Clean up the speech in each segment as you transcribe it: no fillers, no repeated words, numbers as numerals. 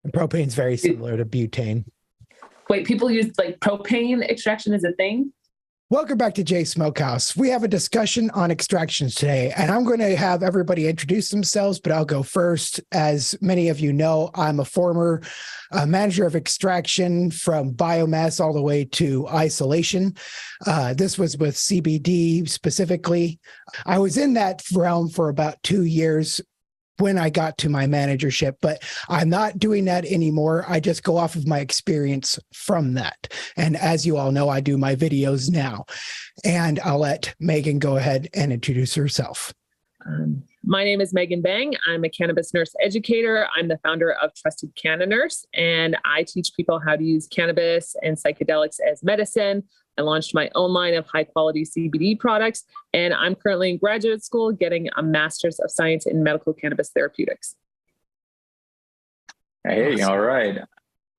And propane is very similar to butane. Wait, people use like propane extraction as a thing? Welcome back to Jay Smokehouse. We have a discussion on extractions today, and I'm going to have everybody introduce themselves, but I'll go first. As many of you know, I'm a former manager of extraction from biomass all the way to isolation. This was with CBD specifically. I was in that realm for about 2 years when I got to my managership, but I'm not doing that anymore. I just go off of my experience from that. And as you all know, I do my videos now. And I'll let Megan go ahead and introduce herself. My name is Megan Bang. I'm a cannabis nurse educator. I'm the founder of Trusted Canna Nurse, and I teach people how to use cannabis and psychedelics as medicine. I launched my own line of high quality CBD products, and I'm currently in graduate school getting a Master's of Science in Medical Cannabis Therapeutics. Hey, all right.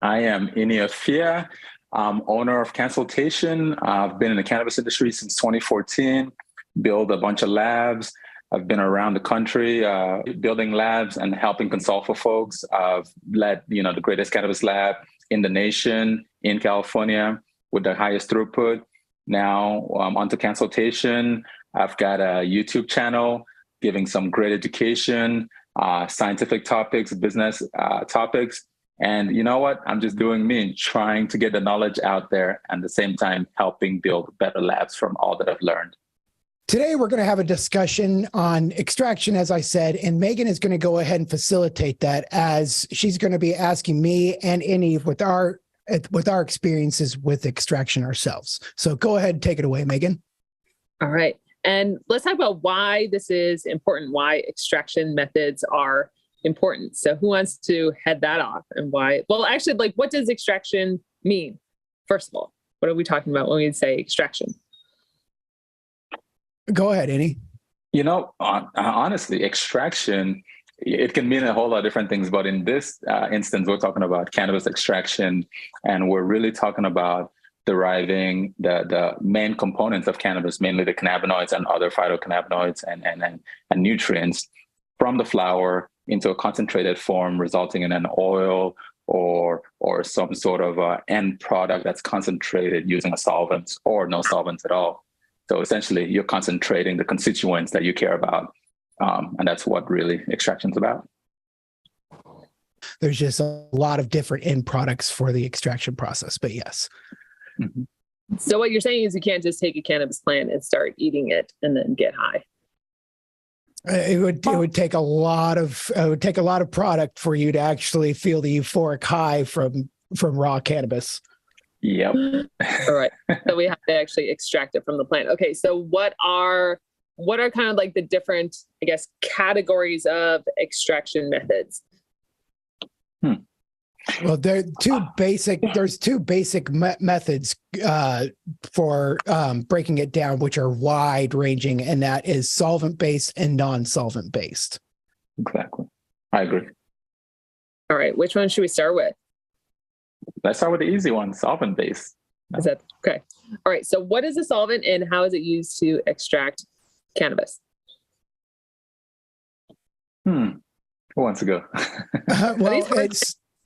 I am Iniafia. I'm owner of Consultation. I've been in the cannabis industry since 2014, built a bunch of labs. I've been around the country building labs and helping consult for folks. I've led, the greatest cannabis lab in the nation in California with the highest throughput. Now onto Consultation. I've got a YouTube channel giving some great education, scientific topics, business topics. And you know what? I'm just doing me, trying to get the knowledge out there and at the same time helping build better labs from all that I've learned. Today, we're going to have a discussion on extraction, as I said, and Megan is going to go ahead and facilitate that as she's going to be asking me and Innie with our experiences with extraction ourselves. So go ahead and take it away, Megan. All right. And let's talk about why this is important, why extraction methods are important. So who wants to head that off and why? Well, actually, what does extraction mean? First of all, what are we talking about when we say extraction? Go ahead, Innie. Honestly, extraction, it can mean a whole lot of different things. But in this instance, we're talking about cannabis extraction, and we're really talking about deriving the main components of cannabis, mainly the cannabinoids and other phytocannabinoids and nutrients from the flower into a concentrated form, resulting in an oil or some sort of end product that's concentrated using a solvent or no solvents at all. So essentially, you're concentrating the constituents that you care about. And that's what really extraction is about. There's just a lot of different end products for the extraction process, but yes. Mm-hmm. So what you're saying is you can't just take a cannabis plant and start eating it and then get high. It would take a lot of product for you to actually feel the euphoric high from raw cannabis. Yep. All right. So we have to actually extract it from the plant. Okay. So what are kind of the different, I guess, categories of extraction methods? Well, there's two basic methods for breaking it down, which are wide ranging, and that is solvent based and non-solvent based. Exactly. I agree. All right. Which one should we start with? Let's start with the easy one, solvent based. Is that okay? All right. So what is a solvent and how is it used to extract cannabis? Who wants to go?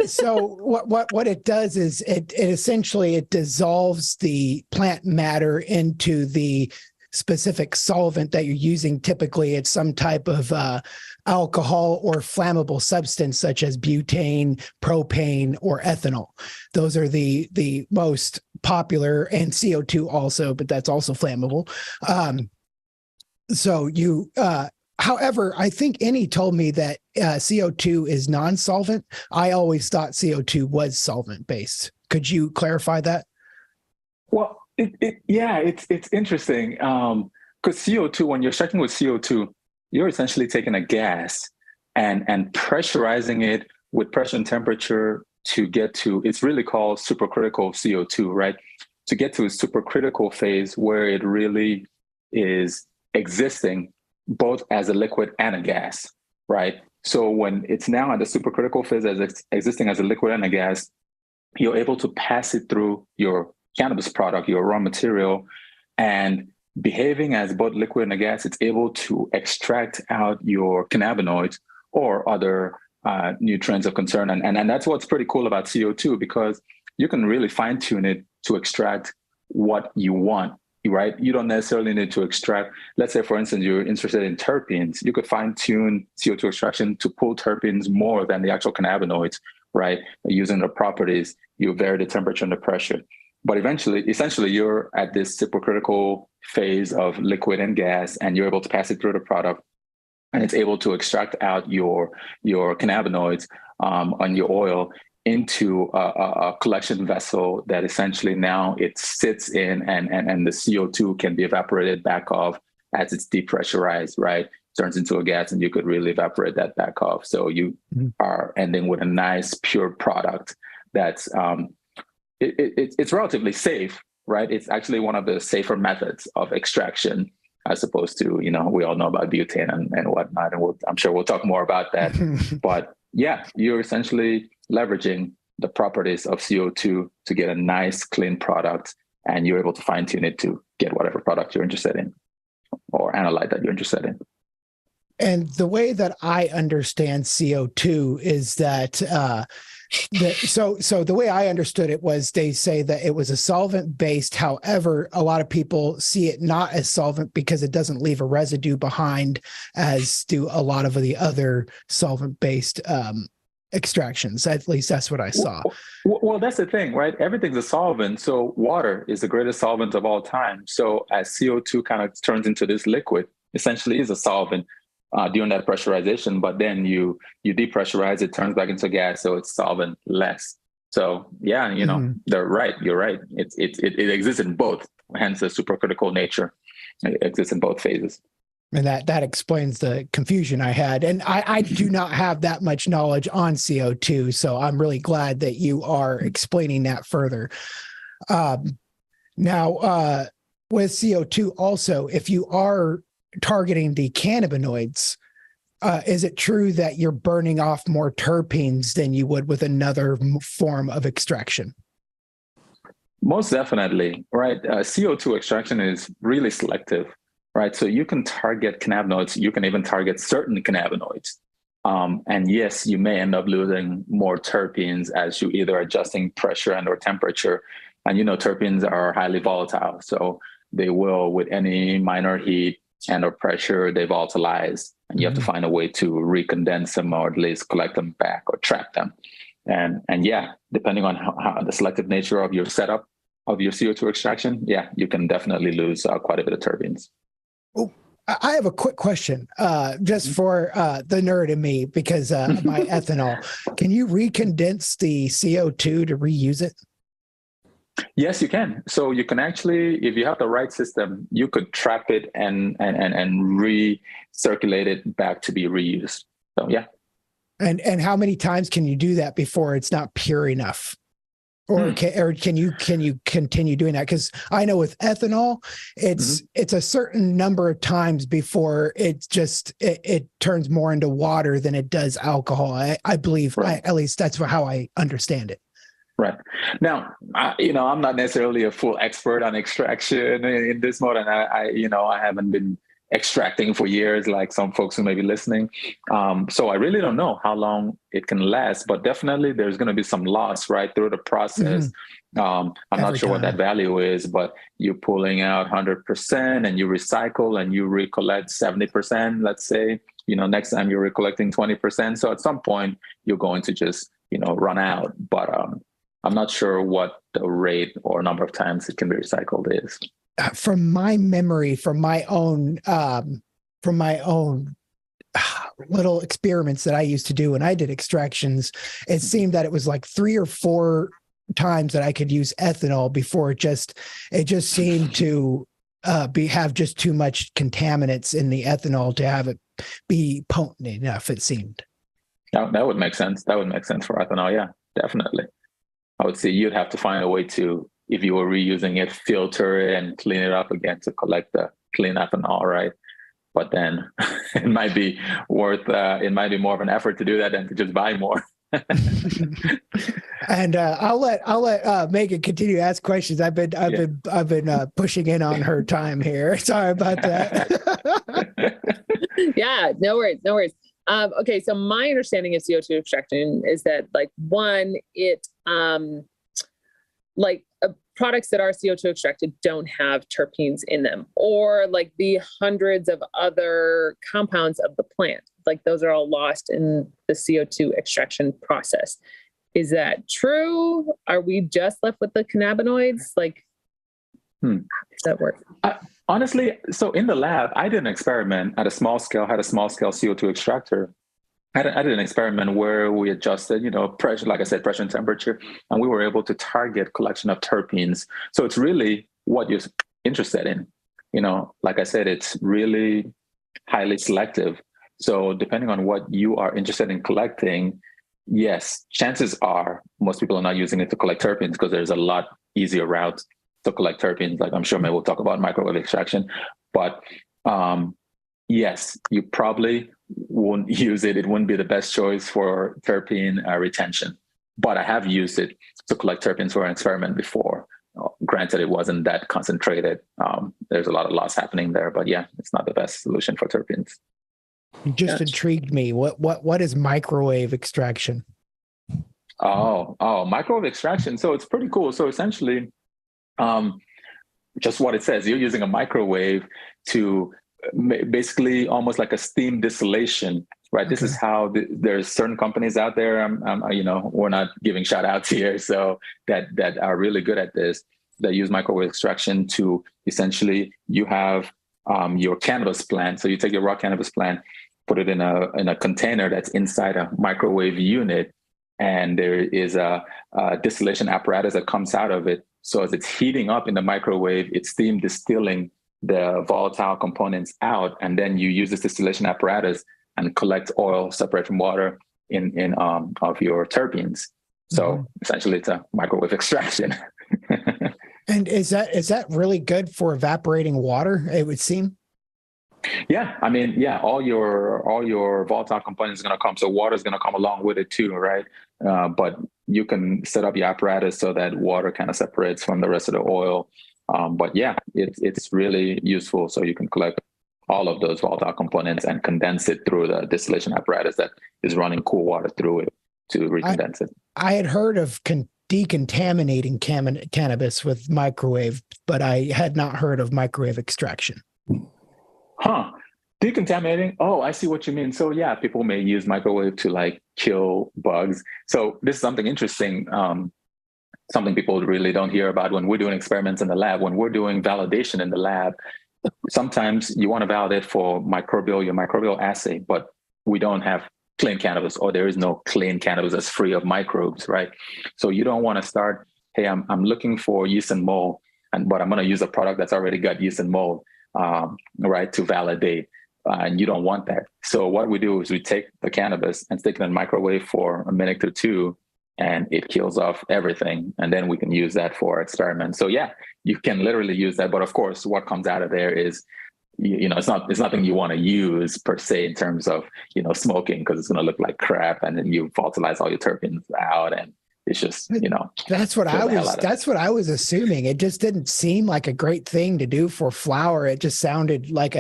So what it does is it essentially dissolves the plant matter into the specific solvent that you're using. Typically, it's some type of alcohol or flammable substance such as butane, propane, or ethanol. Those are the most popular, and CO2 also, but that's also flammable. However, I think Innie told me that CO2 is non-solvent. I always thought CO2 was solvent-based. Could you clarify that? Well, it's interesting because CO2, when you're extracting with CO2, you're essentially taking a gas and pressurizing it with pressure and temperature to get to, it's really called supercritical CO2, right? To get to a supercritical phase where it really is existing both as a liquid and a gas, right? So when it's now at the supercritical phase as existing as a liquid and a gas, you're able to pass it through your cannabis product, your raw material, and behaving as both liquid and a gas, it's able to extract out your cannabinoids or other nutrients of concern. And that's what's pretty cool about CO2, because you can really fine tune it to extract what you want, right? You don't necessarily need to extract, let's say, for instance, you're interested in terpenes. You could fine tune CO2 extraction to pull terpenes more than the actual cannabinoids, right? Using the properties, you vary the temperature and the pressure. But essentially, you're at this supercritical phase of liquid and gas, and you're able to pass it through the product, and it's able to extract out your cannabinoids on your oil into a collection vessel that essentially now it sits in, and the CO2 can be evaporated back off as it's depressurized, right? Turns into a gas, and you could really evaporate that back off. So you are ending with a nice pure product that's it's relatively safe, right? It's actually one of the safer methods of extraction, as opposed to, you know, we all know about butane and whatnot, and I'm sure we'll talk more about that. But yeah, you're essentially leveraging the properties of CO2 to get a nice, clean product, and you're able to fine tune it to get whatever product you're interested in, or analyte that you're interested in. And the way that I understand CO2 is that so the way I understood it was, they say that it was a solvent based. However, a lot of people see it not as solvent because it doesn't leave a residue behind, as do a lot of the other solvent based extractions. At least that's what I saw. Well, that's the thing, right? Everything's a solvent. So water is the greatest solvent of all time. So as CO2 kind of turns into this liquid, essentially is a solvent during that pressurization, but then you depressurize it, turns back into gas, so it's solvent-less. So yeah, you know, they're right. You're right. It exists in both, hence the supercritical nature. It exists in both phases. And that explains the confusion I had. And I do not have that much knowledge on CO2, so I'm really glad that you are explaining that further. Now, with CO2 also, if you are targeting the cannabinoids, is it true that you're burning off more terpenes than you would with another form of extraction? Most definitely, right? CO2 extraction is really selective, right? So you can target cannabinoids, you can even target certain cannabinoids. And yes, you may end up losing more terpenes as you either adjusting pressure and or temperature. And you know, terpenes are highly volatile, so they will, with any minor heat and or pressure, they volatilize, and you have to find a way to recondense them, or at least collect them back or trap them. And yeah, depending on how the selective nature of your setup of your CO2 extraction, yeah, you can definitely lose quite a bit of terpenes. Oh, I have a quick question, just for the nerd in me, because my ethanol. Can you recondense the CO2 to reuse it? Yes, you can. So you can actually, if you have the right system, you could trap it and recirculate it back to be reused. So yeah. And how many times can you do that before it's not pure enough? Or can you continue doing that? Because I know with ethanol, it's a certain number of times before it turns more into water than it does alcohol. I believe, right. At least that's how I understand it. Right. Now, I'm not necessarily a full expert on extraction in this mode, and I haven't been extracting for years like some folks who may be listening. So I really don't know how long it can last, but definitely there's going to be some loss right through the process. I'm not sure what that value is, but you're pulling out 100% and you recycle and you recollect 70%, let's say. Next time you're recollecting 20%. So at some point you're going to just, run out. But I'm not sure what the rate or number of times it can be recycled is. From my memory, from my own little experiments that I used to do when I did extractions, it seemed that it was like 3 or 4 times that I could use ethanol before it just seemed to have just too much contaminants in the ethanol to have it be potent enough, it seemed. That would make sense. That would make sense for ethanol. Yeah, definitely. I would say you'd have to find a way to, if you were reusing it, filter it and clean it up again to collect the clean ethanol, right? But then it might be more of an effort to do that than to just buy more. And I'll let Megan continue to ask questions. I've been pushing in on her time here. Sorry about that. Yeah, no worries. Okay, so my understanding of CO2 extraction is that, like, one, products that are CO2 extracted don't have terpenes in them, or like the hundreds of other compounds of the plant. Like, those are all lost in the CO2 extraction process. Is that true? Are we just left with the cannabinoids? Like, how does that work? Honestly, so in the lab, I did an experiment at a small scale, had a small scale CO2 extractor. I did an experiment where we adjusted, pressure, like I said, pressure and temperature, and we were able to target collection of terpenes. So it's really what you're interested in. Like I said, it's really highly selective. So depending on what you are interested in collecting, yes, chances are most people are not using it to collect terpenes because there's a lot easier routes to collect terpenes. Like I'm sure maybe we'll talk about microwave extraction, but yes, you probably won't use it. It wouldn't be the best choice for terpene retention, but I have used it to collect terpenes for an experiment before. Granted, it wasn't that concentrated. There's a lot of loss happening there, but yeah, it's not the best solution for terpenes. You just intrigued me. What is microwave extraction? Oh, microwave extraction. So it's pretty cool. So essentially, just what it says, you're using a microwave to basically almost like a steam distillation, right? Okay. This is how there's certain companies out there. We're not giving shout outs here. So that are really good at this, that use microwave extraction to essentially, you have your cannabis plant. So you take your raw cannabis plant, put it in a container that's inside a microwave unit, and there is a distillation apparatus that comes out of it. So as it's heating up in the microwave, it's steam distilling the volatile components out, and then you use this distillation apparatus and collect oil separate from water in of your terpenes. So essentially, it's a microwave extraction. And is that really good for evaporating water? It would seem. Yeah, I mean, yeah, all your volatile components are going to come. So water is going to come along with it too, right? But you can set up your apparatus so that water kind of separates from the rest of the oil. But yeah, it's really useful. So you can collect all of those volatile components and condense it through the distillation apparatus that is running cool water through it to recondense it. I had heard of decontaminating cannabis with microwave, but I had not heard of microwave extraction. Huh. Decontaminating? Oh, I see what you mean. So yeah, people may use microwave to like kill bugs. So this is something interesting. Something people really don't hear about when we're doing experiments in the lab. When we're doing validation in the lab, sometimes you want to validate for your microbial assay, but we don't have clean cannabis, or there is no clean cannabis that's free of microbes, right? So you don't want to start, hey, I'm looking for yeast and mold, but I'm going to use a product that's already got yeast and mold, right, to validate. And you don't want that. So what we do is we take the cannabis and stick it in the microwave for a minute or two, and it kills off everything. And then we can use that for experiments. So yeah, you can literally use that. But of course, what comes out of there is, it's nothing you want to use per se in terms of, smoking, because it's going to look like crap, and then you volatilize all your terpenes out, and it's just, that's what I was assuming. It just didn't seem like a great thing to do for flower. It just sounded like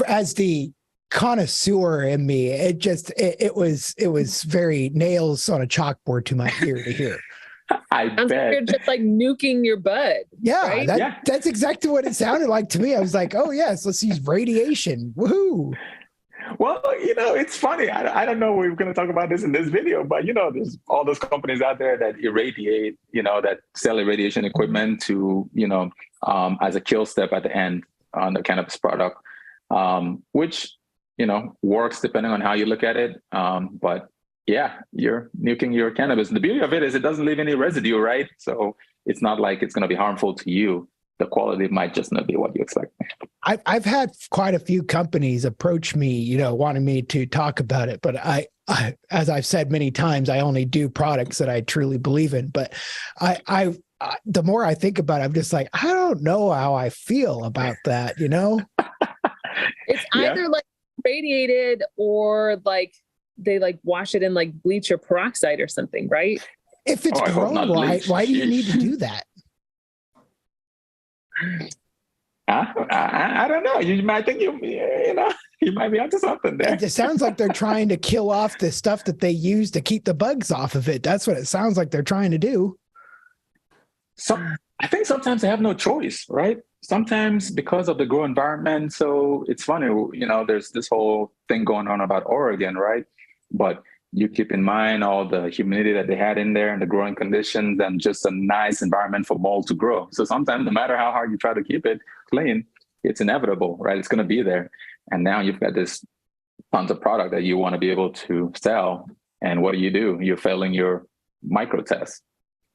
as the connoisseur in me, it was very nails on a chalkboard to my ear to hear. I bet. Like you're just like nuking your bud. Yeah, right? That's exactly what it sounded like to me. I was like, oh yes, let's use radiation. Woohoo. Well, it's funny. I don't know if we're going to talk about this in this video, but there's all those companies out there that irradiate, that sell irradiation equipment to, as a kill step at the end on the cannabis product, which, works depending on how you look at it. But yeah, you're nuking your cannabis. The beauty of it is it doesn't leave any residue, right? So it's not like it's going to be harmful to you. The quality might just not be what you expect. I've had quite a few companies approach me, wanting me to talk about it, but I, as I've said many times, I only do products that I truly believe in. But the more I think about it, I'm just like, I don't know how I feel about that, It's either like radiated or like they like wash it in like bleach or peroxide or something, right? If it's grown right, why do you need to do that? I don't know. You might think you might be onto something there. It sounds like they're trying to kill off the stuff that they use to keep the bugs off of it. That's what it sounds like they're trying to do. So I think sometimes they have no choice, right? Sometimes because of the grow environment. So it's funny, there's this whole thing going on about Oregon, right? But you keep in mind all the humidity that they had in there and the growing conditions and just a nice environment for mold to grow. So sometimes no matter how hard you try to keep it clean, it's inevitable, right? It's going to be there. And now you've got this tons of product that you want to be able to sell. And what do? You're failing your micro test.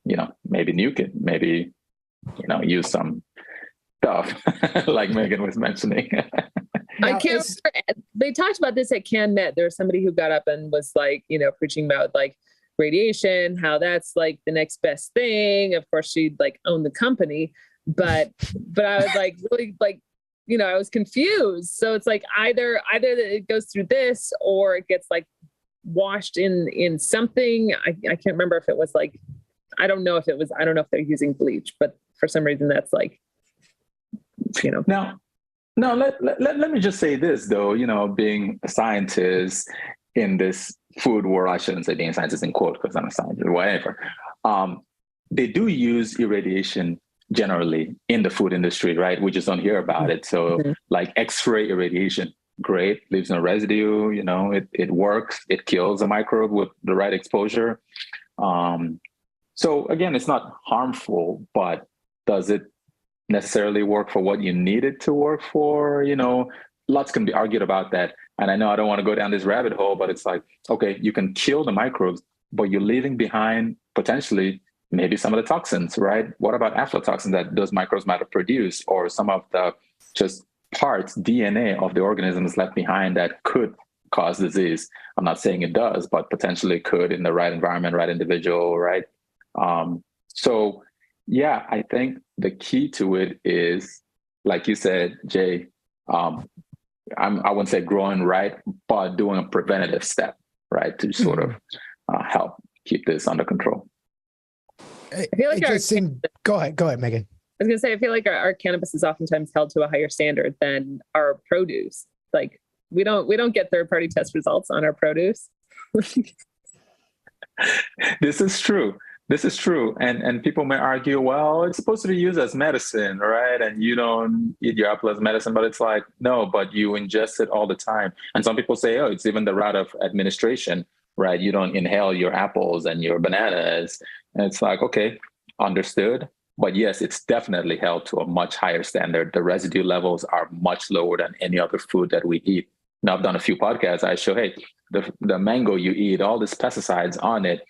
Maybe nuke it, maybe, use some stuff like Megan was mentioning. I can't remember. They talked about this at CanNet. There was somebody who got up and was like, preaching about like radiation, how that's like the next best thing. Of course, she'd like own the company, but I was like, really like, I was confused. So it's like either it goes through this or it gets like washed in something. I can't remember if it was like, I don't know if they're using bleach, but for some reason that's like, Now, let me just say this, though, being a scientist in this food world, I shouldn't say being a scientist in quote because I'm a scientist, whatever. They do use irradiation generally in the food industry, right? We just don't hear about it. So like X-ray irradiation, great, leaves no residue, it works, it kills a microbe with the right exposure. So again, it's not harmful, but does it necessarily work for what you need it to work for? Lots can be argued about that. And I know I don't want to go down this rabbit hole, but it's like, okay, you can kill the microbes, but you're leaving behind potentially maybe some of the toxins, right? What about aflatoxins that those microbes might have produced, or some of the just parts, DNA of the organisms left behind that could cause disease? I'm not saying it does, but potentially could in the right environment, right individual, right? So yeah, I think the key to it is, like you said, Jay, I wouldn't say growing right, but doing a preventative step, right, to sort of help keep this under control. I feel like go ahead, Megan. I was going to say, I feel like our cannabis is oftentimes held to a higher standard than our produce. Like we don't get third-party test results on our produce. This is true. And people may argue, well, it's supposed to be used as medicine, right? And you don't eat your apple as medicine, but it's like, no, but you ingest it all the time. And some people say, oh, it's even the route of administration, right? You don't inhale your apples and your bananas. And it's like, okay, understood. But yes, it's definitely held to a much higher standard. The residue levels are much lower than any other food that we eat. Now, I've done a few podcasts. I show, hey, the mango you eat, all these pesticides on it,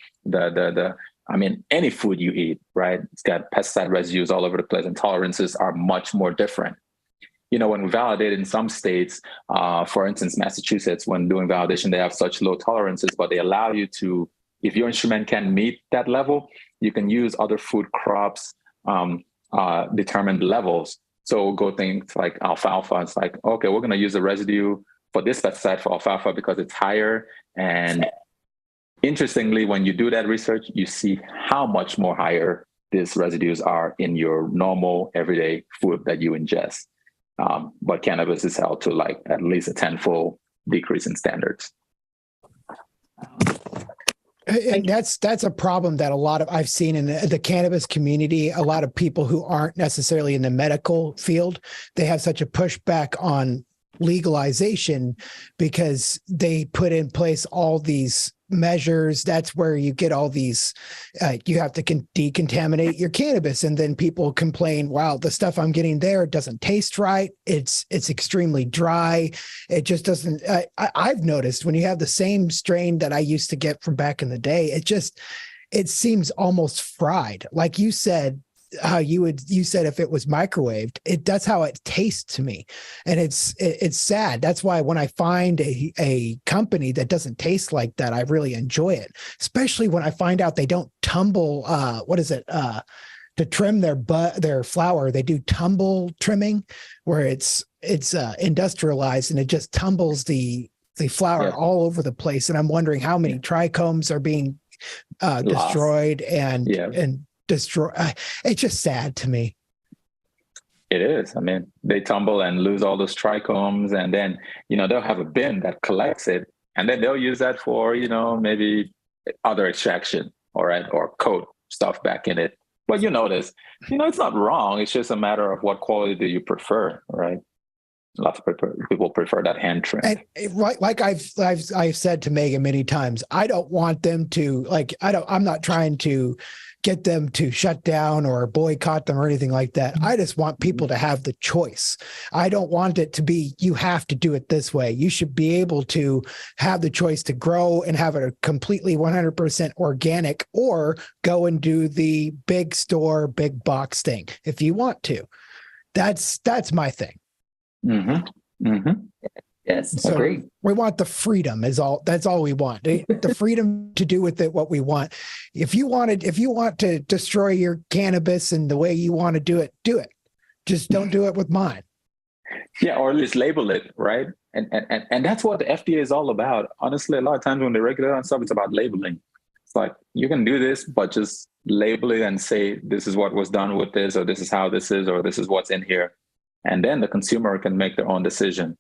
any food you eat, right? It's got pesticide residues all over the place, and tolerances are much more different. When we validate in some states, for instance, Massachusetts, when doing validation, they have such low tolerances, but they allow you to, if your instrument can meet that level, you can use other food crops, determined levels. So go things like alfalfa. It's like, okay, we're going to use the residue for this pesticide for alfalfa because it's higher. And interestingly, when you do that research, you see how much more higher these residues are in your normal everyday food that you ingest. But cannabis is held to like at least a tenfold decrease in standards. And that's a problem that I've seen in the cannabis community. A lot of people who aren't necessarily in the medical field, they have such a pushback on legalization because they put in place all these measures. That's where you get all these, you have to decontaminate your cannabis. And then people complain, wow, the stuff I'm getting there doesn't taste right. It's extremely dry. It just doesn't, I've noticed when you have the same strain that I used to get from back in the day, it seems almost fried. Like you said, you said if it was microwaved, that's how it tastes to me. And it's sad. That's why when I find a company that doesn't taste like that, I really enjoy it, especially when I find out they don't tumble, to trim their flower. They do tumble trimming where it's industrialized and it just tumbles the flower all over the place. And I'm wondering how many trichomes are being destroyed and destroy. It's just sad to me. It is. I mean, they tumble and lose all those trichomes, and then, they'll have a bin that collects it, and then they'll use that for, maybe other extraction, all right, or coat stuff back in it. But you notice, it's not wrong. It's just a matter of what quality do you prefer, right? Lots of people prefer that hand trim. And like I've said to Megan many times, I don't want them to I'm not trying to get them to shut down or boycott them or anything like that. I just want people to have the choice. I don't want it to be, you have to do it this way. You should be able to have the choice to grow and have it a completely 100% organic, or go and do the big store, big box thing if you want to. That's my thing. Mm-hmm. Mm-hmm. Yes, so agree. We want the freedom that's all we want. The freedom to do with it what we want. If you want to destroy your cannabis and the way you want to do it. Just don't do it with mine. Yeah, or at least label it, right? And that's what the FDA is all about. Honestly, a lot of times when they regulate on stuff, it's about labeling. It's like, you can do this, but just label it and say, this is what was done with this, or this is how this is, or this is what's in here. And then the consumer can make their own decision,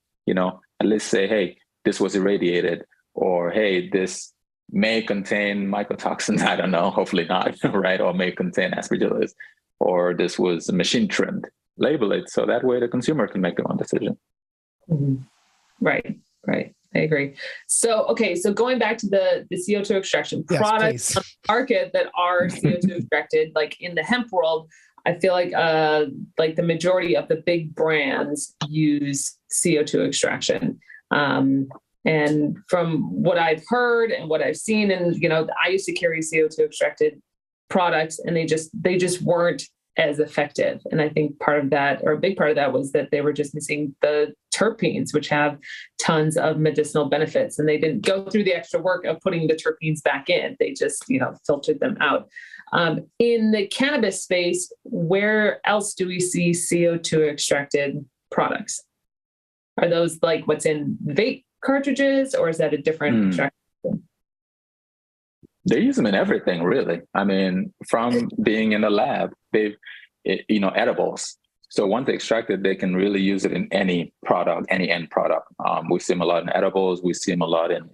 at least say, hey, this was irradiated, or hey, this may contain mycotoxins. I don't know, hopefully not, right? Or may contain aspergillus, or this was machine trimmed. Label it so that way the consumer can make their own decision. Mm-hmm. Right. I agree. So going back to the CO2 extraction products on the market that are CO2 extracted, like in the hemp world, I feel like the majority of the big brands use CO2 extraction. And from what I've heard and what I've seen, and, I used to carry CO2 extracted products, and they just weren't as effective. And I think part of that, or a big part of that, was that they were just missing the terpenes, which have tons of medicinal benefits. And they didn't go through the extra work of putting the terpenes back in. They just, filtered them out. In the cannabis space, where else do we see CO2 extracted products? Are those like what's in vape cartridges, or is that a different extraction? They use them in everything, really. I mean, from being in the lab, edibles. So once they extract it, they can really use it in any product, any end product. We see them a lot in edibles. We see them a lot in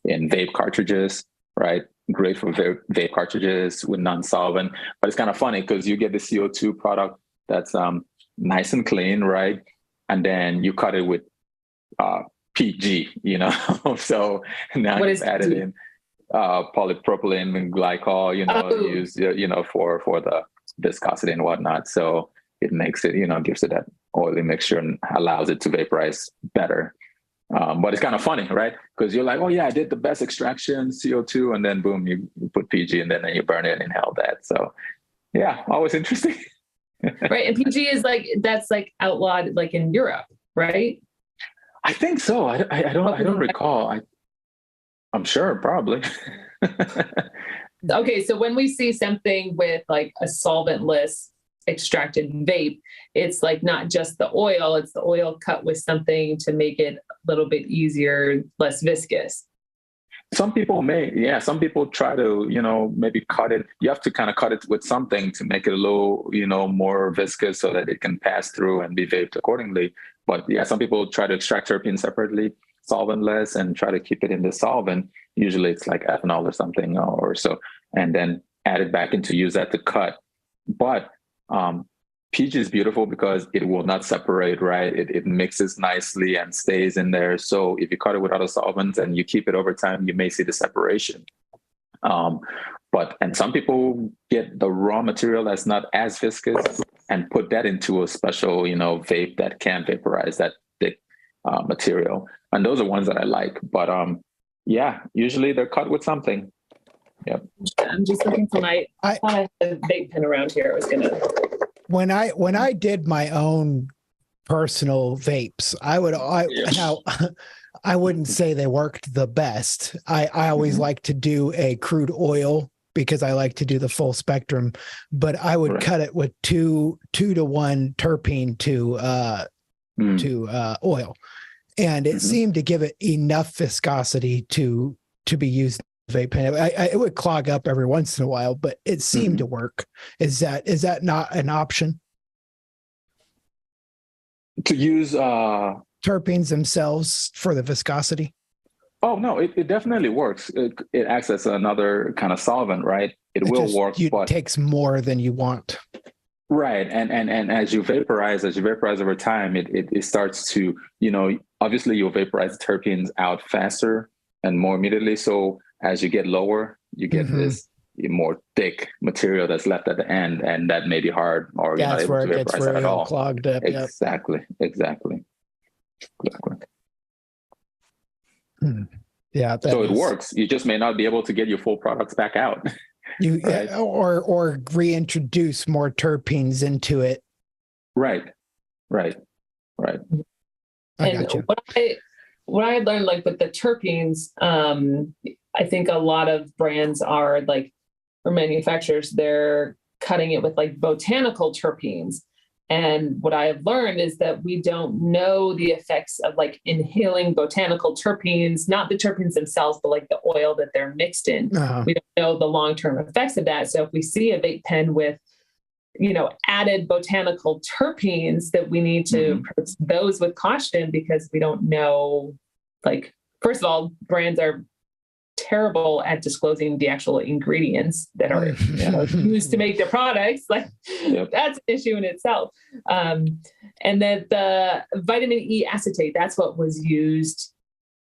vape cartridges, right? Great for vape cartridges with non-solvent. But it's kind of funny because you get the CO2 product that's nice and clean, right? And then you cut it with PG, so now you've added in polypropylene glycol, used, for the viscosity and whatnot. So it makes it, gives it that oily mixture and allows it to vaporize better. But it's kind of funny, right? Because you're like, oh yeah, I did the best extraction, CO2, and then boom, you put PG, and then you burn it and inhale that. So yeah, always interesting. Right. And PG is that's outlawed in Europe, right? I think so. I don't recall. I'm sure, probably. Okay, so when we see something with a solventless extracted vape, it's not just the oil, it's the oil cut with something to make it a little bit easier, less viscous. Some people some people try to, maybe cut it. You have to kind of cut it with something to make it a little, more viscous so that it can pass through and be vaped accordingly. But yeah, some people try to extract terpene separately, solventless, and try to keep it in the solvent. Usually it's like ethanol or something or so, and then add it back in to use that to cut. But PG is beautiful because it will not separate, right? It mixes nicely and stays in there. So if you cut it with other solvents and you keep it over time, you may see the separation. And some people get the raw material that's not as viscous and put that into a special, vape that can vaporize that thick material. And those are ones that I like. But yeah, usually they're cut with something. Yep. I'm just looking for I thought I had a vape pen around here. I was gonna. When I did my own personal vapes, I wouldn't say they worked the best. I always like to do a crude oil because I like to do the full spectrum, but I would cut it with 2 to 1 terpene to oil. And it seemed to give it enough viscosity to be used in vape pen. It would clog up every once in a while, but it seemed to work. Is that not an option? To use terpenes themselves for the viscosity? Oh no, it definitely works. It acts as another kind of solvent, right? It will work, but takes more than you want. Right, and as you vaporize over time, it starts to, obviously you'll vaporize the terpenes out faster and more immediately. So as you get lower, you get this more thick material that's left at the end, and that may be hard, or you're not able to vaporize that at all. Clogged up. Exactly. Yeah. So it works. You just may not be able to get your full products back out. Right? or reintroduce more terpenes into it. Right. I And got you. What I learned, like with the terpenes, I think a lot of brands are like, or manufacturers, they're cutting it with like botanical terpenes. And what I have learned is that we don't know the effects of like inhaling botanical terpenes, not the terpenes themselves, but like the oil that they're mixed in. We don't know the long-term effects of that. So if we see a vape pen with, added botanical terpenes, that we need to approach those with caution, because we don't know, like, first of all, brands are terrible at disclosing the actual ingredients that are used to make their products. Like, that's an issue in itself. And then the vitamin E acetate, that's what was used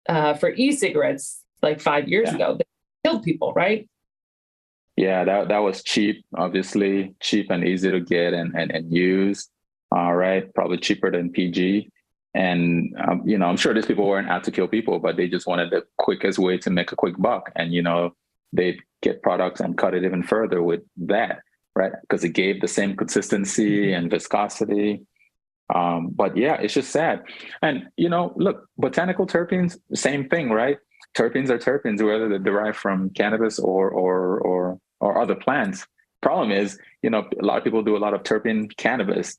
for e-cigarettes like 5 years ago. That killed people, right? Yeah, that was cheap, obviously cheap and easy to get and use. Right, probably cheaper than PG. And, I'm sure these people weren't out to kill people, but they just wanted the quickest way to make a quick buck. And, they'd get products and cut it even further with that, right? Because it gave the same consistency and viscosity. But yeah, it's just sad. And, look, botanical terpenes, same thing, right? Terpenes are terpenes, whether they're derived from cannabis or other plants. Problem is, a lot of people do a lot of terpene cannabis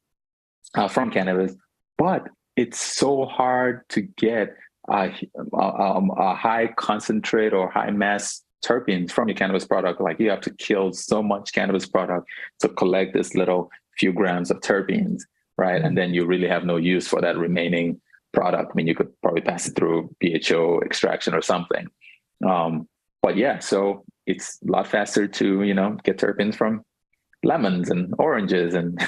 from cannabis, but it's so hard to get a high concentrate or high mass terpenes from your cannabis product. Like, you have to kill so much cannabis product to collect this little few grams of terpenes, right? And then you really have no use for that remaining product. I mean, you could probably pass it through BHO extraction or something. But yeah, so it's a lot faster to, get terpenes from lemons and oranges and,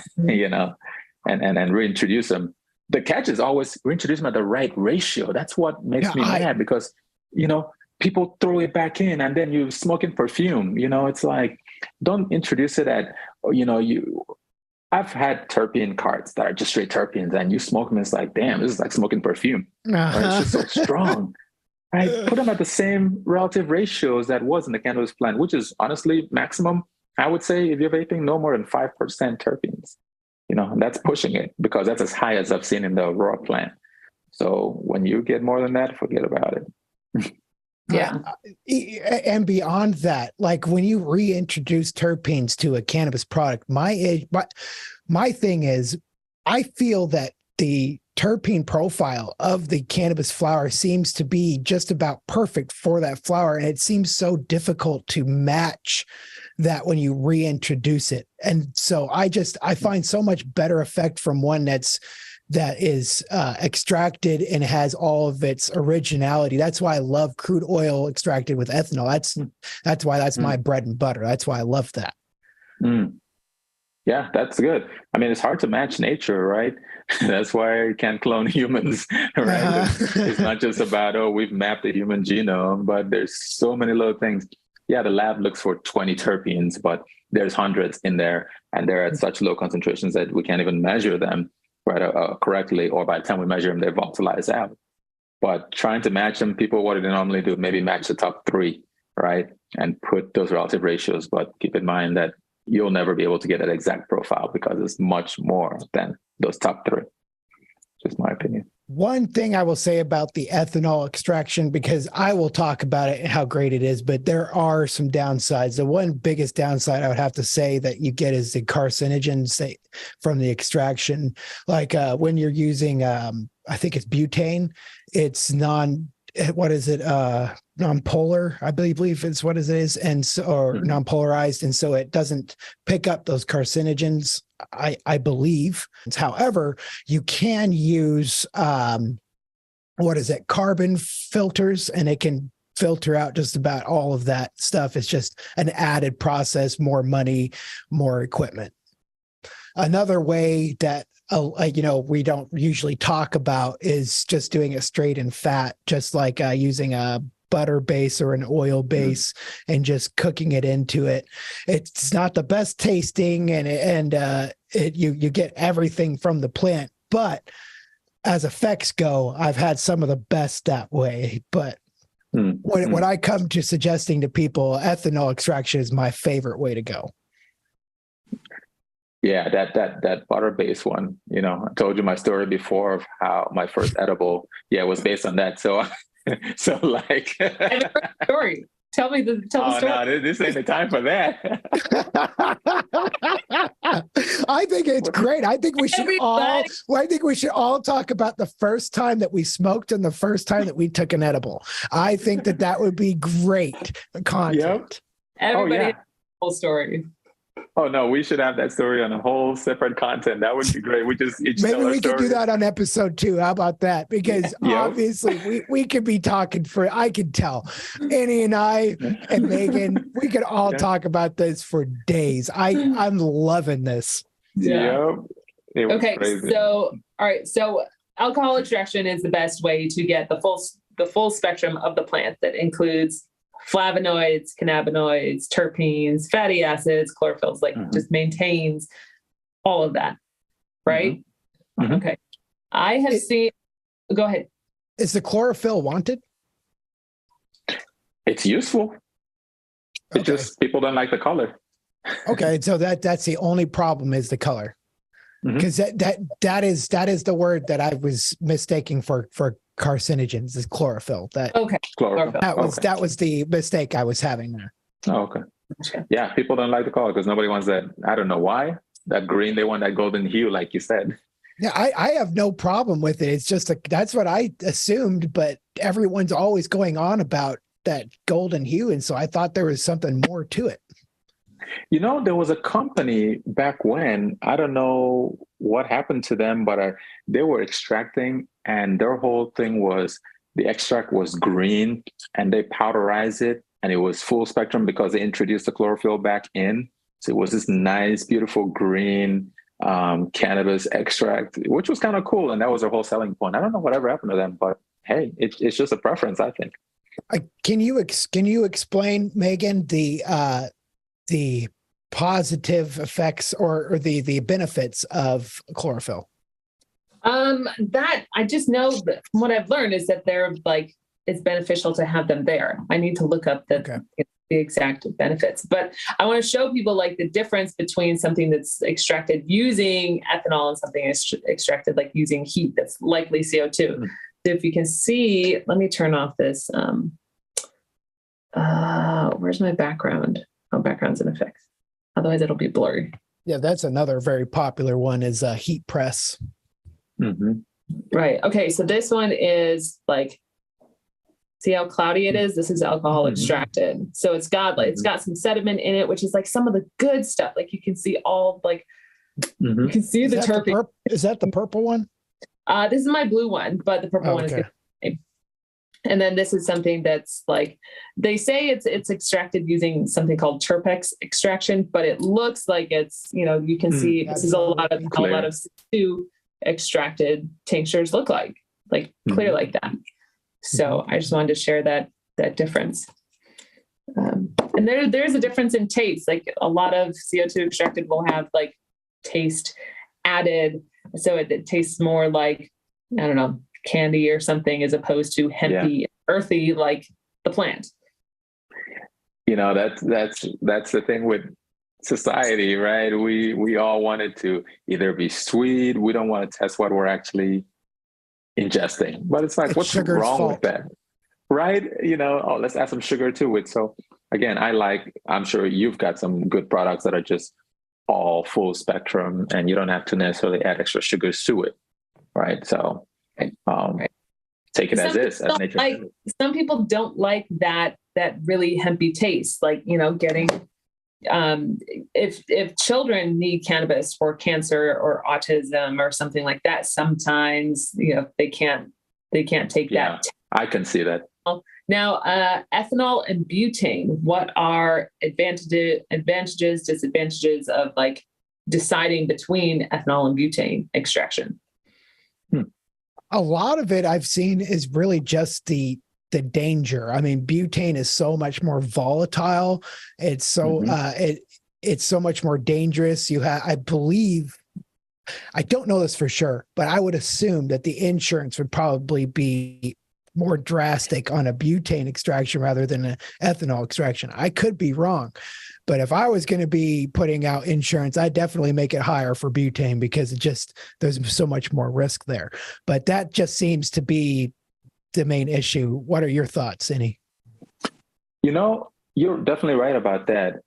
and reintroduce them. The catch is always reintroduce them at the right ratio. That's what makes me mad, because, people throw it back in and then you smoking perfume. It's like, don't introduce it at, I've had terpene carts that are just straight terpenes, and you smoke them, it's like, damn, this is like smoking perfume. Right? It's just so strong. Right? Put them at the same relative ratios that was in the cannabis plant, which is honestly maximum. I would say if you're vaping, no more than 5% terpenes. And that's pushing it, because that's as high as I've seen in the raw plant. So when you get more than that, forget about it. Yeah. And beyond that, like when you reintroduce terpenes to a cannabis product, my thing is, I feel that the terpene profile of the cannabis flower seems to be just about perfect for that flower. And it seems so difficult to match that when you reintroduce it. And so I find so much better effect from one that is extracted and has all of its originality. That's why I love crude oil extracted with ethanol. That's why that's my bread and butter. That's why I love that. Yeah, that's good. I mean, it's hard to match nature, right? That's why you can't clone humans, right? It's not just about, we've mapped the human genome, but there's so many little things. Yeah, the lab looks for 20 terpenes, but there's hundreds in there, and they're at such low concentrations that we can't even measure them correctly, or by the time we measure them, they're volatilized out. But trying to match them, people, what do they normally do? Maybe match the top 3, right? And put those relative ratios, but keep in mind that you'll never be able to get that exact profile, because it's much more than those top 3. Just my opinion. One thing I will say about the ethanol extraction, because I will talk about it and how great it is, but there are some downsides. The one biggest downside I would have to say that you get is the carcinogens from the extraction. Like when you're using, I think it's butane, it's non-polar, I believe is what it is, and so, or non-polarized, and so it doesn't pick up those carcinogens I believe. However, you can use carbon filters, and it can filter out just about all of that stuff. It's just an added process, more money, more equipment. Another way that we don't usually talk about is just doing it straight in fat, just like using a butter base or an oil base and just cooking it into it. It's not the best tasting, and you get everything from the plant, but as effects go, I've had some of the best that way. But when I come to suggesting to people, ethanol extraction is my favorite way to go. Yeah, that butter-based one, I told you my story before of how my first edible, was based on that. So, like, I haven't heard the story. Tell the story. No, this ain't the time for that. I think it's great. I think we should all talk about the first time that we smoked and the first time that we took an edible. I think that would be great content. Yep. Everybody has a whole story. Oh no, we should have that story on a whole separate content. That would be great. We just maybe we could do that on episode 2. How about that? Because obviously we could be talking for, I could tell, Annie and I and Megan, we could all talk about this for days. I'm loving this. Yeah. Yep. Okay. Crazy. So, all right. So alcohol extraction is the best way to get the full spectrum of the plant that includes flavonoids, cannabinoids, terpenes, fatty acids, chlorophylls, just maintains all of that. Right? Mm-hmm. Okay. I have seen, go ahead. Is the chlorophyll wanted? It's useful. It just, people don't like the color. Okay. So that's the only problem is the color. Because that is the word that I was mistaking for carcinogens, is chlorophyll. Chlorophyll. That was the mistake I was having there. Oh, okay. Yeah, people don't like the color because nobody wants that. I don't know why. That green, they want that golden hue, like you said. Yeah, I have no problem with it. It's just that's what I assumed, but everyone's always going on about that golden hue, and so I thought there was something more to it. There was a company back when, I don't know what happened to them, but they were extracting, and their whole thing was the extract was green, and they powderized it, and it was full spectrum because they introduced the chlorophyll back in. So it was this nice, beautiful green cannabis extract, which was kind of cool, and that was their whole selling point. I don't know whatever happened to them, but hey, it's just a preference, I think. Can you explain, Megan, the positive effects or the benefits of chlorophyll? That I just know that from what I've learned is that they're it's beneficial to have them there. I need to look up the exact benefits, but I want to show people the difference between something that's extracted using ethanol and something extracted using heat that's likely CO2. So if you can see, let me turn off this. Where's my background? Oh, background's in effects. Otherwise it'll be blurry. Yeah, that's another very popular one is heat press. Mm-hmm. Right. Okay. So this one is see how cloudy it is? This is alcohol extracted. So it's got it's got some sediment in it, which is some of the good stuff. You can see all you can see the terpene. Is that the purple one? This is my blue one, but the purple one is good. And then this is something that's they say it's extracted using something called Terpene Extraction, but it looks like it's, you can see this is a lot of how a lot of CO2 extracted tinctures look like clear like that. So I just wanted to share that difference. And there's a difference in taste. A lot of CO2 extracted will have taste added. So it tastes more I don't know, candy or something as opposed to hempy, earthy like the plant. That's the thing with society, right? We all want it to either be sweet. We don't want to test what we're actually ingesting, but it's what's wrong with that, right? Let's add some sugar to it. So again, I'm sure you've got some good products that are just all full spectrum, and you don't have to necessarily add extra sugars to it, right? So take it as is, as nature. Some people don't like that really hempy taste, getting if children need cannabis for cancer or autism or something like that, sometimes, they can't take that. I can see that. Now, ethanol and butane, what are advantages, disadvantages of like deciding between ethanol and butane extraction? A lot of it I've seen is really just the danger. I mean, butane is so much more volatile. It's so it's so much more dangerous. I believe, I don't know this for sure, but I would assume that the insurance would probably be more drastic on a butane extraction rather than an ethanol extraction. I could be wrong, but if I was going to be putting out insurance, I'd definitely make it higher for butane because there's so much more risk there. But that just seems to be the main issue. What are your thoughts, Annie? You're definitely right about that.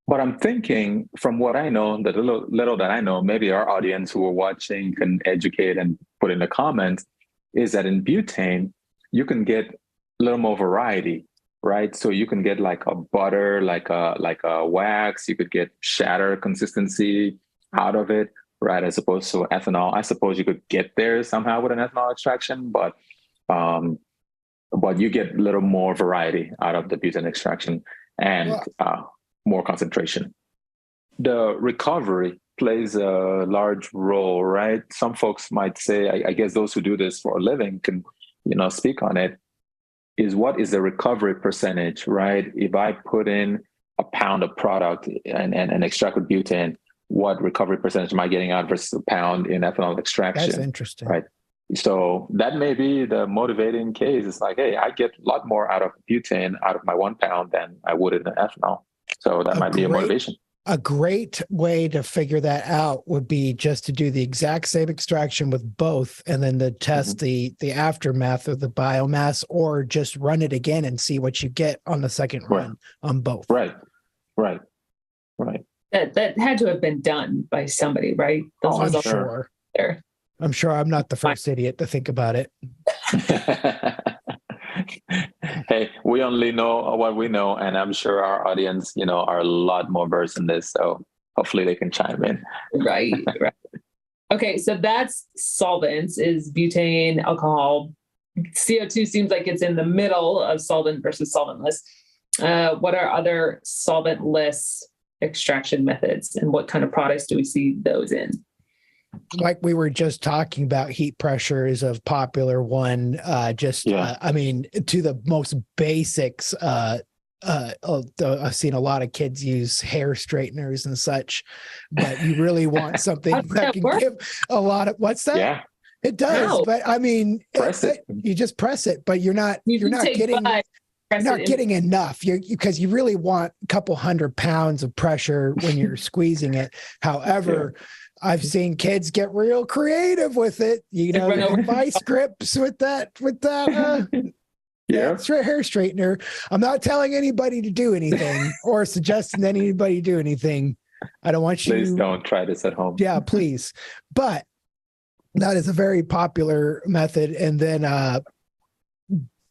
But I'm thinking, from what I know, the little that I know, maybe our audience who are watching can educate and put in the comments, is that in butane, you can get a little more variety, right? So you can get like a butter, like a wax, you could get shatter consistency out of it, right? As opposed to ethanol. I suppose you could get there somehow with an ethanol extraction, but you get a little more variety out of the butane extraction and more concentration. The recovery plays a large role, right? Some folks might say, I guess those who do this for a living can, speak on it, is what is the recovery percentage, right? If I put in a pound of product and extract with butane, what recovery percentage am I getting out versus a pound in ethanol extraction? That's interesting. Right. So that may be the motivating case. It's like, hey, I get a lot more out of butane out of my 1 pound than I would in ethanol. So that might be a motivation. A great way to figure that out would be just to do the exact same extraction with both and then to test the aftermath of the biomass, or just run it again and see what you get on the second run on both. Right. That had to have been done by somebody, right? I'm sure. I'm sure I'm not the first idiot to think about it. Hey, we only know what we know, and I'm sure our audience, are a lot more versed in this. So hopefully they can chime in. Right. Okay, so that's solvents, is butane, alcohol. CO2 seems like it's in the middle of solvent versus solventless. What are other solventless extraction methods, and what kind of products do we see those in? Like we were just talking about, heat pressure is a popular one. I mean, to the most basics, I've seen a lot of kids use hair straighteners and such, but you really want something that can give a lot of, what's that? Yeah, it does. But I mean, you just press it, but you're not getting enough. Because you really want a couple 100 pounds of pressure when you're squeezing it. However, I've seen kids get real creative with it. Vice grips with that hair straightener. I'm not telling anybody to do anything or suggesting that anybody do anything. I don't want you. Please don't try this at home. Yeah, please. But that is a very popular method. And then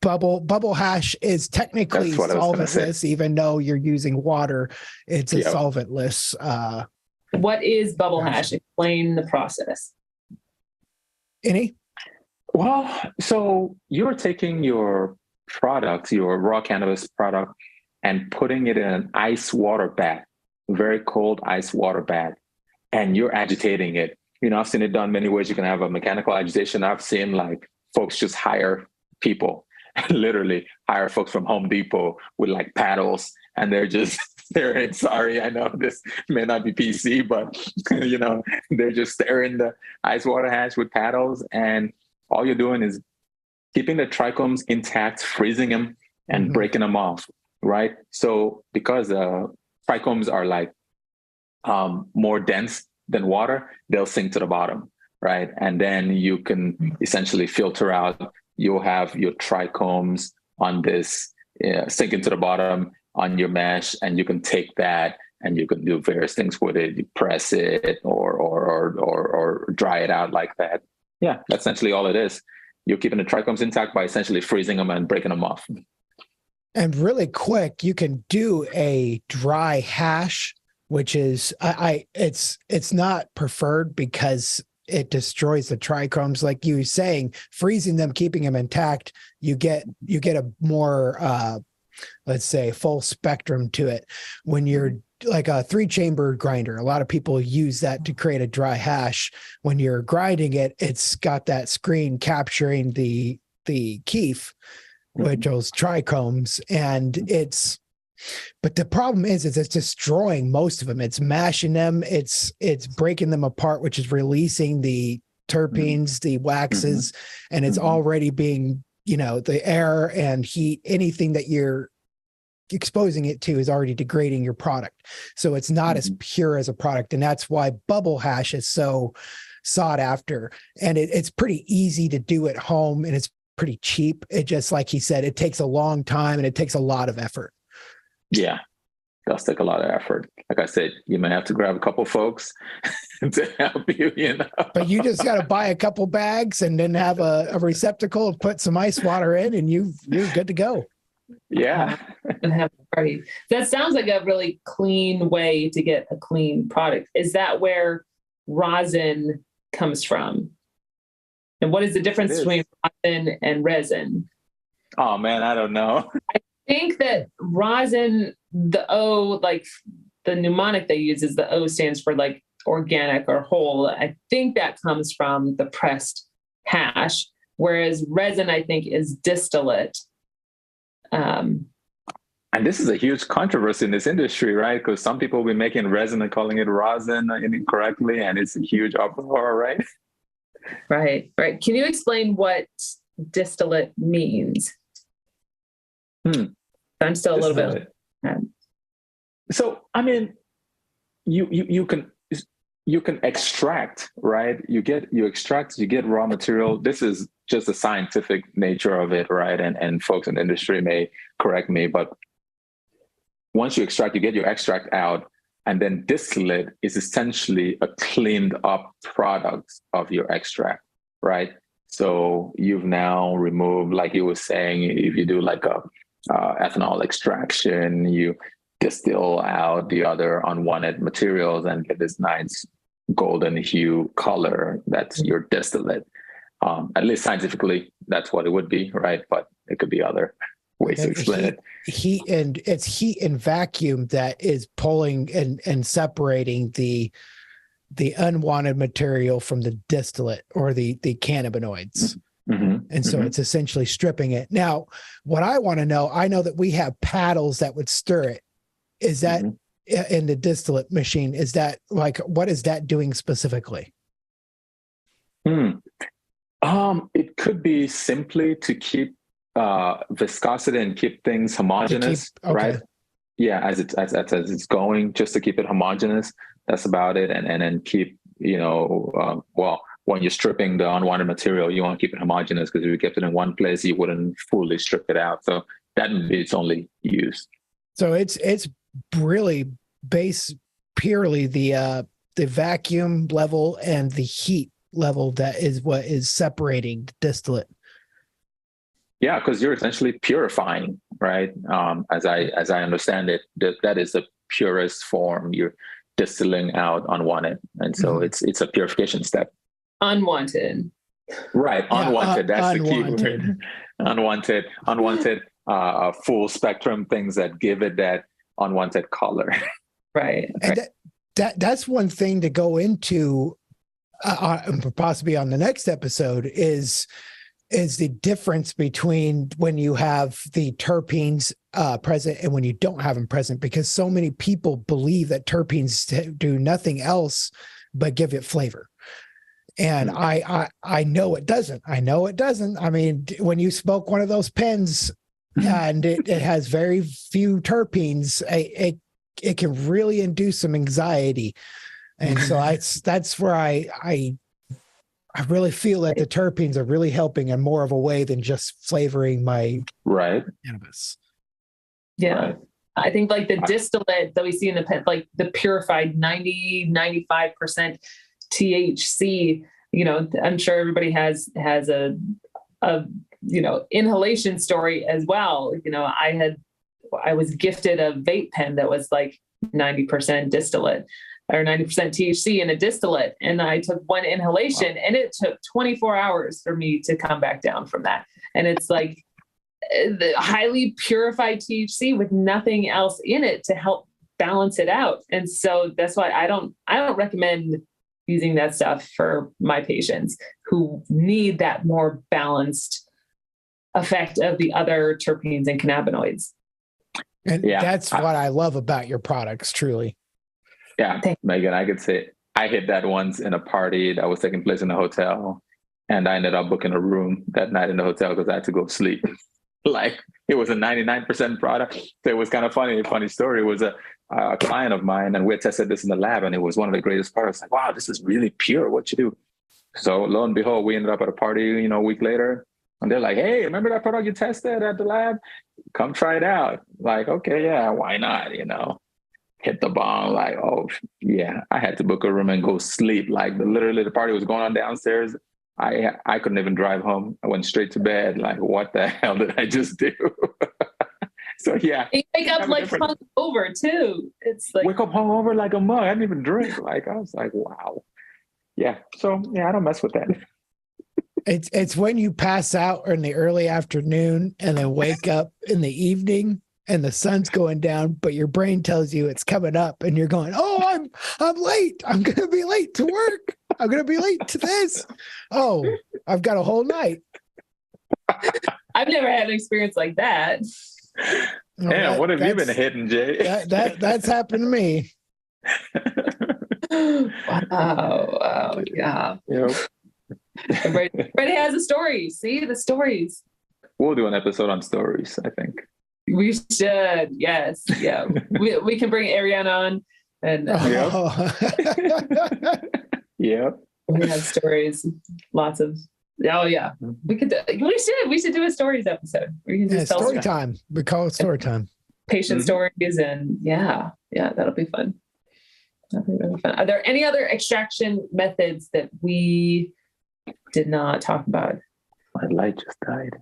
bubble hash is technically solventless, even though you're using water. It's a solventless. What is bubble hash? Explain the process. Any? Well, so you're taking your product, your raw cannabis product, and putting it in an ice water bath, very cold ice water bath, and you're agitating it. I've seen it done many ways. You can have a mechanical agitation. I've seen like folks just hire people, literally hire folks from Home Depot with like paddles, and they're just staring. Sorry, I know this may not be PC, but they're just staring the ice water hash with paddles, and all you're doing is keeping the trichomes intact, freezing them, and breaking them off, right? So because trichomes are like more dense than water, they'll sink to the bottom, right? And then you can essentially filter out. You'll have your trichomes on this sinking to the bottom on your mesh, and you can take that and you can do various things with it. You press it or dry it out like that. Yeah, that's essentially all it is. You're keeping the trichomes intact by essentially freezing them and breaking them off. And really quick, you can do a dry hash, which is it's not preferred because it destroys the trichomes. Like you were saying, freezing them, keeping them intact, you get a more let's say full spectrum to it. When you're like a 3-chamber grinder, a lot of people use that to create a dry hash. When you're grinding it, it's got that screen capturing the keef, which those trichomes, and but the problem is it's destroying most of them. It's mashing them. It's breaking them apart, which is releasing the terpenes, the waxes, and it's already being, the air and heat, anything that you're exposing it to is already degrading your product. So it's not as pure as a product. And that's why bubble hash is so sought after. And it's pretty easy to do at home, and it's pretty cheap. It just, like he said, it takes a long time and it takes a lot of effort. Yeah, it does take a lot of effort. Like I said, you may have to grab a couple folks to help you, But you just got to buy a couple bags and then have a receptacle and put some ice water in, and you're good to go. Yeah. And have a party. That sounds like a really clean way to get a clean product. Is that where rosin comes from? And what is the difference between rosin and resin? Oh man, I don't know. I think that rosin, the O, like the mnemonic they use is the O stands for like organic or whole. I think that comes from the pressed hash, whereas resin, I think, is distillate. And this is a huge controversy in this industry, right? Because some people will be making resin and calling it rosin incorrectly, and it's a huge uproar, right? Right. Can you explain what distillate means? I'm still a little bit. So, I mean, you can extract, right? You extract, you get raw material. This is just the scientific nature of it, right? And folks in the industry may correct me, but once you extract, you get your extract out, and then distillate is essentially a cleaned up product of your extract, right? So you've now removed, like you were saying, if you do like a ethanol extraction, you distill out the other unwanted materials and get this nice golden hue color. That's your distillate. At least scientifically, that's what it would be, right? But it could be other ways to explain it. It's heat and vacuum that is pulling and separating the unwanted material from the distillate or the cannabinoids. And so it's essentially stripping it. Now, what I want to know, I know that we have paddles that would stir it. Is that in the distillate machine? Is that like, what is that doing specifically? It could be simply to keep viscosity and keep things homogeneous, right? Yeah, as it's going, just to keep it homogeneous. That's about it. And then keep, when you're stripping the unwanted material, you want to keep it homogeneous, because if you kept it in one place, you wouldn't fully strip it out. So that would be its only use. So it's really based purely the vacuum level and the heat level that is what is separating the distillate. Yeah, because you're essentially purifying, right? As I understand it, that is the purest form. You're distilling out unwanted, and so it's a purification step. Unwanted, right? Unwanted. That's unwanted. The key word. Unwanted. Full spectrum things that give it that unwanted color. Right. And that's one thing to go into, possibly on the next episode, is the difference between when you have the terpenes present and when you don't have them present, because so many people believe that terpenes do nothing else but give it flavor. And I know it doesn't. I mean, when you smoke one of those pens and it has very few terpenes, it can really induce some anxiety. And so that's where I really feel that the terpenes are really helping in more of a way than just flavoring my cannabis. Yeah. Right. I think like the distillate that we see in the pen, like the purified 95% THC, I'm sure everybody has a inhalation story as well. I was gifted a vape pen that was like 90% distillate or 90% THC in a distillate. And I took one inhalation and it took 24 hours for me to come back down from that. And it's like the highly purified THC with nothing else in it to help balance it out. And so that's why I don't recommend using that stuff for my patients who need that more balanced effect of the other terpenes and cannabinoids. And that's what I love about your products, truly. Yeah, Megan, I could say I hit that once in a party that was taking place in a hotel, and I ended up booking a room that night in the hotel because I had to go sleep. Like, it was a 99% product. So it was kind of funny. A funny story. It was a client of mine, and we had tested this in the lab, and it was one of the greatest products. Like, wow, this is really pure. What you do? So lo and behold, we ended up at a party, a week later, and they're like, hey, remember that product you tested at the lab? Come try it out. Like, okay, yeah, why not? Hit the bong. Like, oh yeah, I had to book a room and go sleep. Like, literally the party was going on downstairs. I couldn't even drive home. I went straight to bed. Like, what the hell did I just do? So yeah. You wake up like hungover too. It's like wake up hungover like a mug. I didn't even drink. Like, I was like, wow. Yeah. So yeah, I don't mess with that. It's when you pass out in the early afternoon and then wake up in the evening and the sun's going down, but your brain tells you it's coming up and you're going, oh, I'm late. I'm going to be late to work. I'm going to be late to this. Oh, I've got a whole night. I've never had an experience like that. Damn, what have you been hitting, Jay? That's happened to me. Wow. Yeah. Yep. Everybody has a story. See the stories. We'll do an episode on stories, I think. We should. Yes. Yeah. we can bring Ariana on and Yep. We have stories. Lots of. Oh yeah. We should do a stories episode. We can just tell story time. We call it story time. Patient stories and that'll be fun. That'll be really fun. Are there any other extraction methods that we did not talk about? My light just died.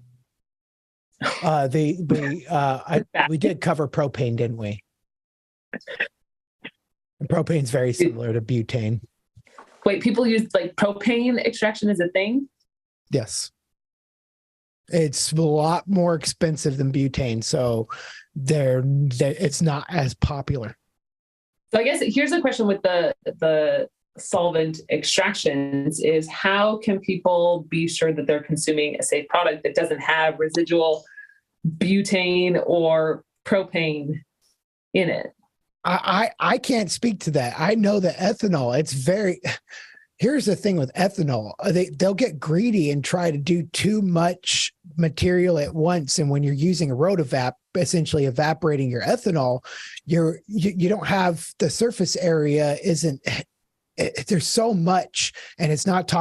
We did cover propane, didn't we? And propane's very similar to butane. Wait, people use like propane extraction as a thing? Yes. It's a lot more expensive than butane, so it's not as popular. So I guess here's a question with the solvent extractions is how can people be sure that they're consuming a safe product that doesn't have residual butane or propane in it? I can't speak to that. I know that ethanol, here's the thing with ethanol. They'll get greedy and try to do too much material at once. And when you're using a rotovap, essentially evaporating your ethanol, you don't have the surface area there's so much, and it's not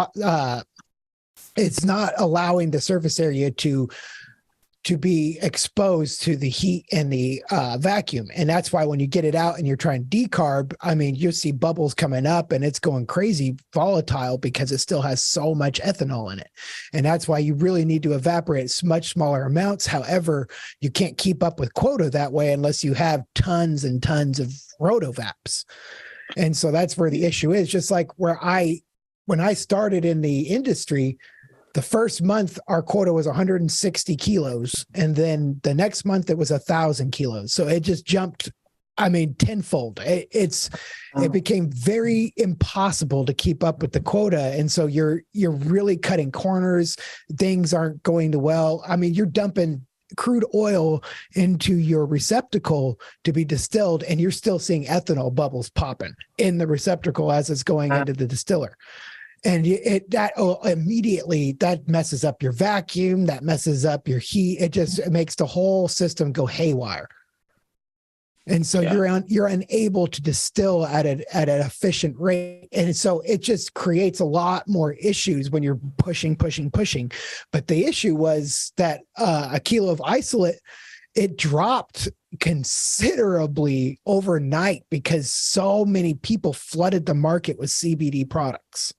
allowing the surface area to be exposed to the heat and the vacuum. And that's why when you get it out and you're trying to decarb, you'll see bubbles coming up and it's going crazy volatile because it still has so much ethanol in it. And that's why you really need to evaporate much smaller amounts. However, you can't keep up with quota that way unless you have tons and tons of rotovaps. And so that's where the issue is. Just like when I started in the industry, the first month our quota was 160 kilos. And then the next month it was 1,000 kilos. So it just jumped, tenfold. It became very impossible to keep up with the quota. And so you're really cutting corners. Things aren't going to well. You're dumping crude oil into your receptacle to be distilled, and you're still seeing ethanol bubbles popping in the receptacle as it's going into the distiller. And immediately that messes up your vacuum, that messes up your heat. It makes the whole system go haywire. And so you're unable to distill at an efficient rate. And so it just creates a lot more issues when you're pushing. But the issue was that a kilo of isolate, it dropped considerably overnight because so many people flooded the market with CBD products.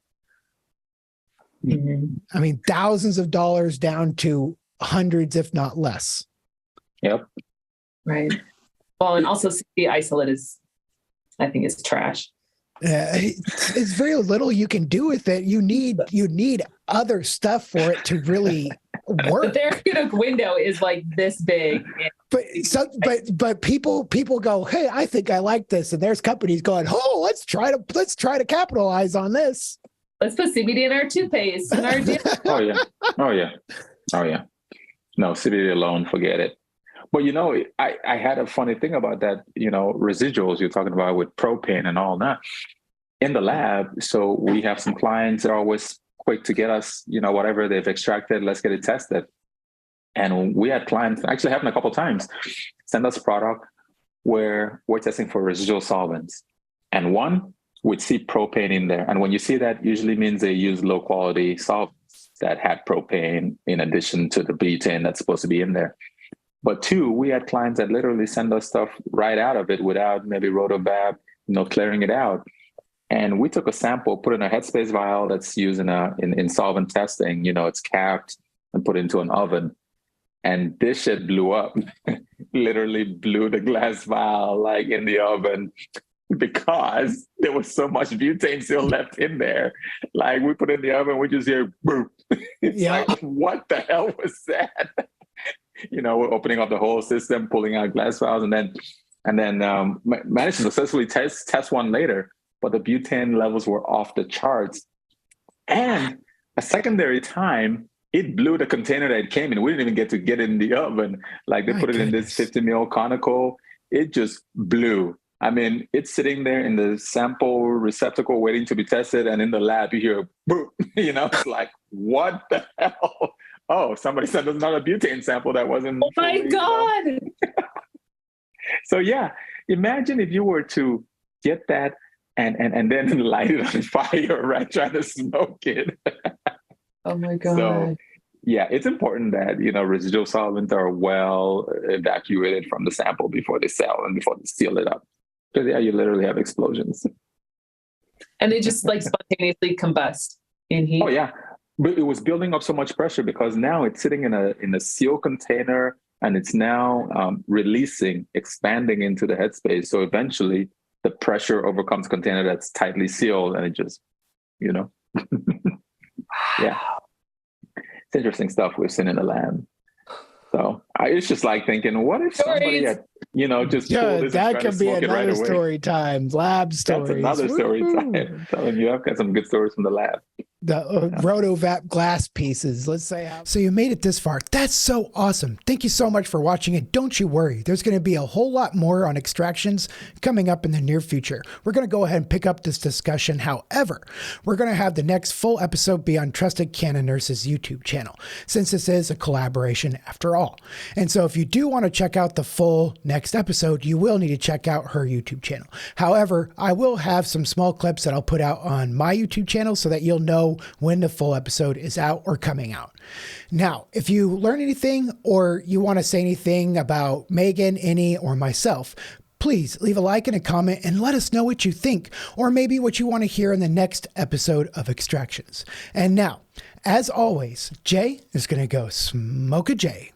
Mm-hmm. Thousands of dollars down to hundreds, if not less. Yep. Right. Well, and also the isolate I think is trash. It's very little you can do with it. You need other stuff for it to really work. The therapeutic window is like this big. But people go, hey, I think I like this, and there's companies going, oh, let's try to capitalize on this. Let's put CBD in our toothpaste and our Oh yeah. No, CBD alone, forget it. But I had a funny thing about that. Residuals you're talking about with propane and all that in the lab. So we have some clients that are always quick to get us, whatever they've extracted, let's get it tested. And we had clients, actually happened a couple of times, send us product where we're testing for residual solvents. And one, we'd see propane in there. And when you see that, usually means they use low quality solvents that had propane in addition to the butane that's supposed to be in there. But two, we had clients that literally send us stuff right out of it without maybe rotovap, clearing it out. And we took a sample, put in a headspace vial that's used in solvent testing. It's capped and put into an oven. And this shit blew up, literally blew the glass vial like in the oven because there was so much butane still left in there. Like we put it in the oven, we just hear boop. It's like, what the hell was that? We're opening up the whole system, pulling out glass vials, and then managed to successfully test one later, but the butane levels were off the charts. And a secondary time, it blew the container that it came in. We didn't even get to get it in the oven. Like they put it in this 50 mil conical. It just blew. I mean, it's sitting there in the sample receptacle waiting to be tested. And in the lab, you hear boop, it's like, what the hell? Oh, somebody sent us another butane sample that wasn't. Oh my God. So yeah, imagine if you were to get that and then light it on fire, right? Trying to smoke it. Oh my God. So yeah, it's important that, residual solvents are well evacuated from the sample before they sell and before they seal it up. Because you literally have explosions. And they just spontaneously combust in heat. Oh yeah. But it was building up so much pressure because now it's sitting in a sealed container and it's now expanding into the headspace. So eventually the pressure overcomes the container that's tightly sealed and it just, Yeah. It's interesting stuff we've seen in the lab. So it's just like thinking, what if somebody had, just pulled this that and could be another story time. Lab stories. That's another story time. I'm telling you, I've got some good stories from the lab. The rotovap glass pieces, let's say. So you made it this far. That's so awesome. Thank you so much for watching. And don't you worry, there's going to be a whole lot more on extractions coming up in the near future. We're going to go ahead and pick up this discussion. However, we're going to have the next full episode be on Trusted Canna Nurse's YouTube channel, since this is a collaboration after all. And so if you do want to check out the full next episode, you will need to check out her YouTube channel. However, I will have some small clips that I'll put out on my YouTube channel so that you'll know when the full episode is out or coming out. Now, if you learn anything or you want to say anything about Megan, Innie, or myself, please leave a like and a comment and let us know what you think, or maybe what you want to hear in the next episode of Extractions. And now, as always, Jay is going to go smoke a J.